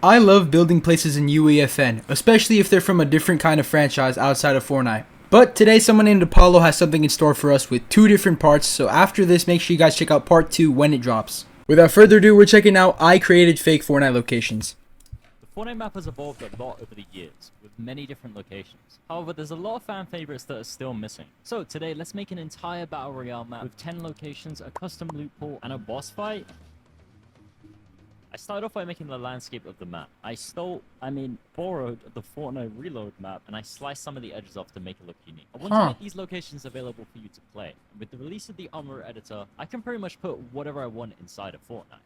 I love building places in UEFN, especially if they're from a different kind of franchise outside of Fortnite. But today someone named Apollo has something in store for us with two different parts, so after this make sure you guys check out part 2 when it drops. Without further ado, we're checking out I created fake Fortnite locations. The Fortnite map has evolved a lot over the years, with many different locations. However, there's a lot of fan favorites that are still missing. So today, let's make an entire Battle Royale map with 10 locations, a custom loot pool, and a boss fight. I started off by making the landscape of the map. Borrowed the Fortnite reload map, and I sliced some of the edges off to make it look unique. I wanted to make these locations available for you to play. And with the release of the Armor editor, I can pretty much put whatever I want inside of Fortnite.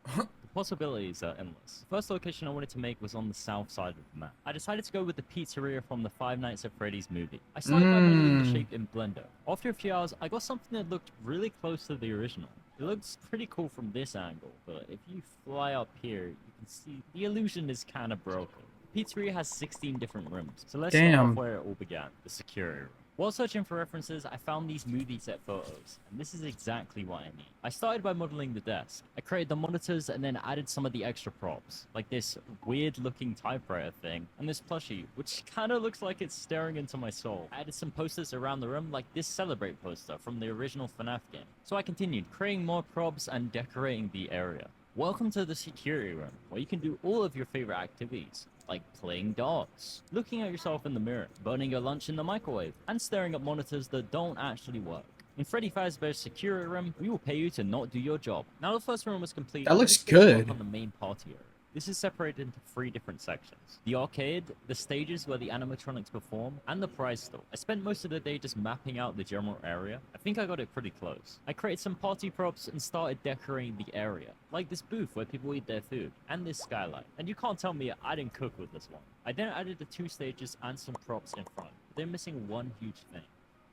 The possibilities are endless. The first location I wanted to make was on the south side of the map. I decided to go with the pizzeria from the Five Nights at Freddy's movie. I started by modeling the shape in Blender. After a few hours, I got something that looked really close to the original. It looks pretty cool from this angle, but if you fly up here, you can see the illusion is kind of broken. The pizzeria has 16 different rooms, so let's start off where it all began, the security room. While searching for references, I found these movie set photos, and this is exactly what I need. I started by modeling the desk. I created the monitors and then added some of the extra props, like this weird looking typewriter thing, and this plushie, which kinda looks like it's staring into my soul. I added some posters around the room, like this Celebrate poster from the original FNAF game. So I continued, creating more props and decorating the area. Welcome to the security room, where you can do all of your favorite activities, like playing darts, looking at yourself in the mirror, burning your lunch in the microwave, and staring at monitors that don't actually work. In Freddy Fazbear's security room, we will pay you to not do your job. Now the first room was complete. That looks Let's get to work good. on the main party area. This is separated into 3 different sections. The arcade, the stages where the animatronics perform, and the prize store. I spent most of the day just mapping out the general area. I think I got it pretty close. I created some party props and started decorating the area, like this booth where people eat their food, and this skylight. And you can't tell me I didn't cook with this one. I then added the 2 stages and some props in front. They're missing one huge thing.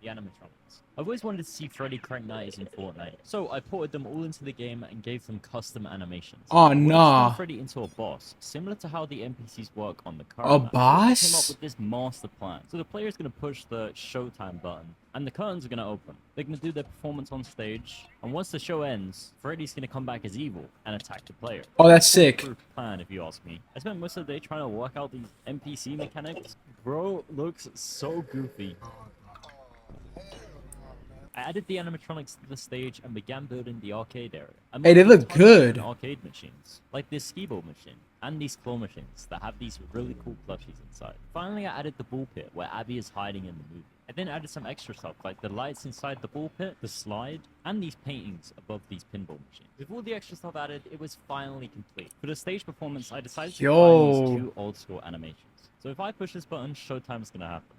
The animatronics. I've always wanted to see Freddy crank knives in Fortnite, so I ported them all into the game and gave them custom animations. Oh I wanted to turn nah. Freddy into a boss, similar to how the NPCs work on the A current map. So I came up boss? with this master plan. So the player is going to push the Showtime button, and the curtains are going to open. They're going to do their performance on stage, and once the show ends, Freddy's going to come back as evil and attack the player. Oh, that's sick. Foolproof plan, if you ask me. I spent most of the day trying to work out these NPC mechanics. Bro looks so goofy. I added the animatronics to the stage and began building the arcade area. Hey, they look good. Arcade machines, like this ski-ball machine, and these claw machines that have these really cool plushies inside. Finally, I added the ball pit, where Abby is hiding in the movie. I then added some extra stuff, like the lights inside the ball pit, the slide, and these paintings above these pinball machines. With all the extra stuff added, it was finally complete. For the stage performance, I decided to combine these 2 old-school animations. So if I push this button, Showtime is gonna happen.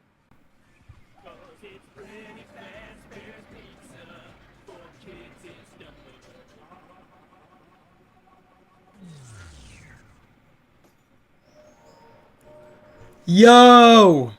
Yo!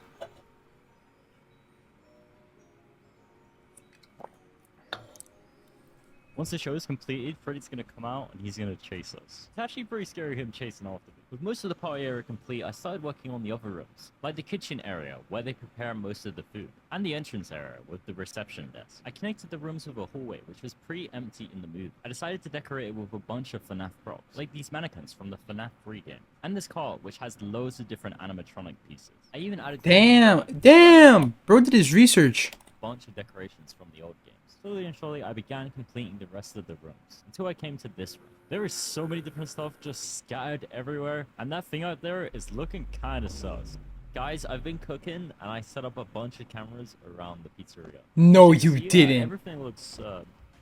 Once the show is completed, Freddy's gonna come out and he's gonna chase us. It's actually pretty scary him chasing after me. With most of the party area complete, I started working on the other rooms, like the kitchen area where they prepare most of the food, and the entrance area with the reception desk. I connected the rooms with a hallway, which was pretty empty in the movie. I decided to decorate it with a bunch of FNAF props, like these mannequins from the FNAF 3 game, and this car, which has loads of different animatronic pieces. I even added Damn! Bro did his research. a bunch of decorations from the old games. Slowly and surely, I began completing the rest of the rooms, until I came to this room. There is so many different stuff just scattered everywhere, and that thing out there is looking kinda sus. Guys, I've been cooking, and I set up a bunch of cameras around the pizzeria. No, As you can see, didn't. Everything looks,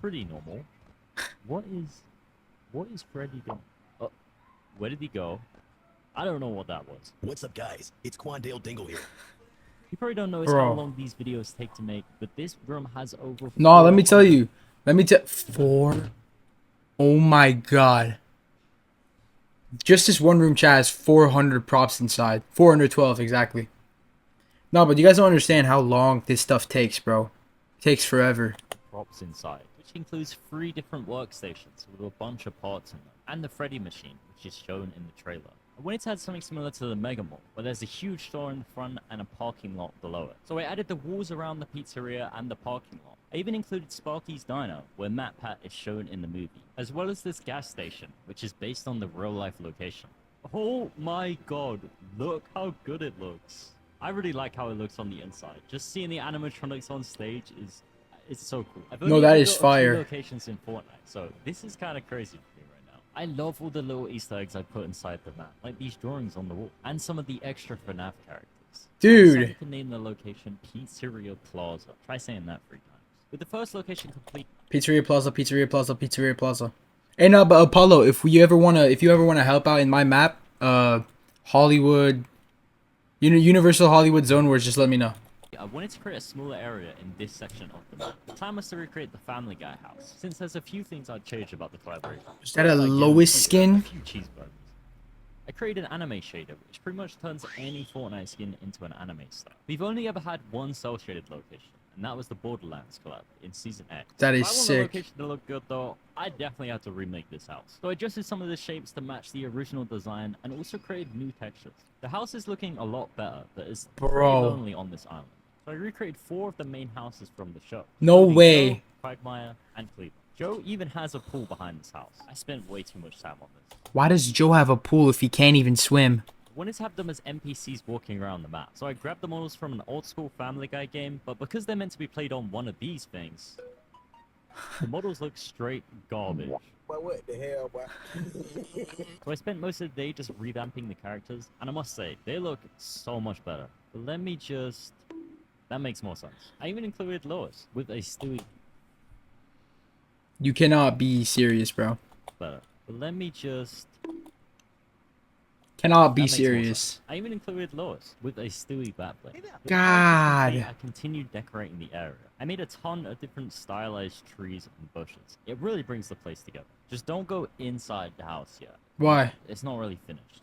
pretty normal. What is Freddy doing? Where did he go? I don't know what that was. What's up, guys? It's Quandale Dingle here. You probably don't notice how long these videos take to make, but this room has over. No, let me tell you. 4. Oh my god. Just this one room chat has 400 props inside. 412 exactly. No, but you guys don't understand how long this stuff takes, bro. It takes forever. Props inside, which includes 3 different workstations with a bunch of parts in them, and the Freddy machine, which is shown in the trailer. I wanted to add something similar to the Mega Mall, where there's a huge store in the front and a parking lot below it. So I added the walls around the pizzeria and the parking lot. I even included Sparky's Diner, where Matt Pat is shown in the movie, as well as this gas station, which is based on the real-life location. Oh my god, look how good it looks. I really like how it looks on the inside. Just seeing the animatronics on stage it's so cool. I've No, only that ever is got a few fire. locations in Fortnite, so this is kind of crazy for me right now. I love all the little Easter eggs I put inside the map, like these drawings on the wall, and some of the extra FNAF characters. I Dude. decided to name the location Pizzeria Plaza. Try saying that 3 times. With the first location complete, Pizzeria Plaza, Pizzeria Plaza, Pizzeria Plaza. Hey, no, but Apollo, if you ever wanna help out in my map, Hollywood, Universal Hollywood Zone, where just let me know. I wanted to create a smaller area in this section of the map. The plan was to recreate the Family Guy house, since there's a few things I'd change about the collaboration. Is that a Like, Lois a skin? few cheeseburgers. I created an anime shader, which pretty much turns any Fortnite skin into an anime style. We've only ever had one cell shaded location, and that was the Borderlands collab in Season X. That If is I want sick. the location to look good though, I definitely had to remake this house. So I adjusted some of the shapes to match the original design and also created new textures. The house is looking a lot better, but it's pretty Bro. lonely on this island. So I recreated 4 of the main houses from the show. No including way. Joe, Quagmire, and Cleveland. Joe even has a pool behind his house. I spent way too much time on this. Why does Joe have a pool if he can't even swim? I wanted to have them as NPCs walking around the map. So I grabbed the models from an old school Family Guy game, but because they're meant to be played on one of these things, the models look straight garbage. But what the hell, boy? So I spent most of the day just revamping the characters, and I must say, they look so much better. But let me just... That makes more sense. I even included Lois with a Stewie You cannot be serious, bro. better. But let me just... Cannot be That makes more serious. sense. I even included Lois with a Stewie backplate. With the God. houses complete, I continued decorating the area. I made a ton of different stylized trees and bushes. It really brings the place together. Just don't go inside the house yet. Why? It's not really finished.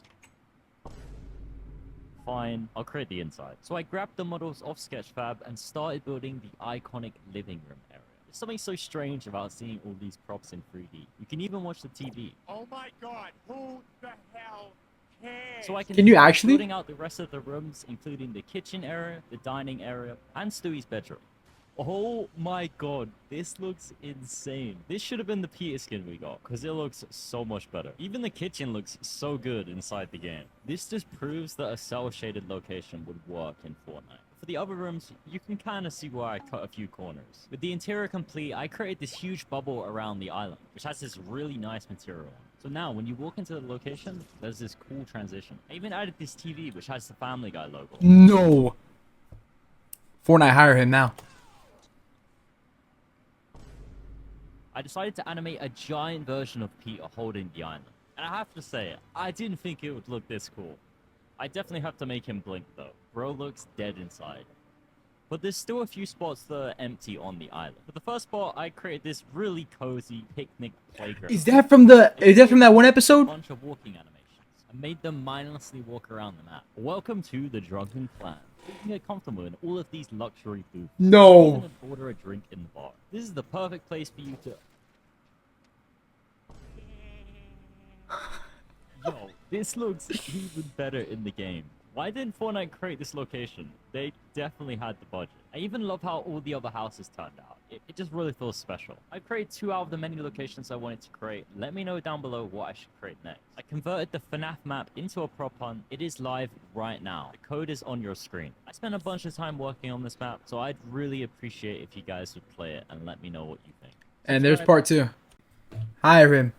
Fine, I'll create the inside. So I grabbed the models off Sketchfab and started building the iconic living room area. There's something so strange about seeing all these props in 3D. You can even watch the TV. Oh my god, who the hell cares? So I Can you continued actually? building out the rest of the rooms, including the kitchen area, the dining area, and Stewie's bedroom. Oh my god, this looks insane. This should have been the Peter skin we got, because it looks so much better. Even the kitchen looks so good inside the game. This just proves that a cell-shaded location would work in Fortnite. For the other rooms, you can kind of see where I cut a few corners. With the interior complete, I created this huge bubble around the island, which has this really nice material on it. So now, when you walk into the location, there's this cool transition. I even added this TV, which has the Family Guy logo. No. Fortnite, hire him now. I decided to animate a giant version of Peter holding the island. And I have to say, I didn't think it would look this cool. I definitely have to make him blink though. Bro looks dead inside. But there's still a few spots that are empty on the island. For the first spot, I created this really cozy picnic playground. Is that from that one A episode? bunch of walking animations. I made them mindlessly walk around the map. Welcome to the Drunken Clan. You can get comfortable in all of these luxury booths. No. Even order a drink in the bar. This is the perfect place for you to... Yo, this looks even better in the game. Why didn't Fortnite create this location? They definitely had the budget. I even love how all the other houses turned out. It just really feels special. I created 2 out of the many locations I wanted to create. Let me know down below what I should create next. I converted the FNAF map into a prop hunt. It is live right now. The code is on your screen. I spent a bunch of time working on this map, so I'd really appreciate if you guys would play it and let me know what you think. And there's part 2. Hire him.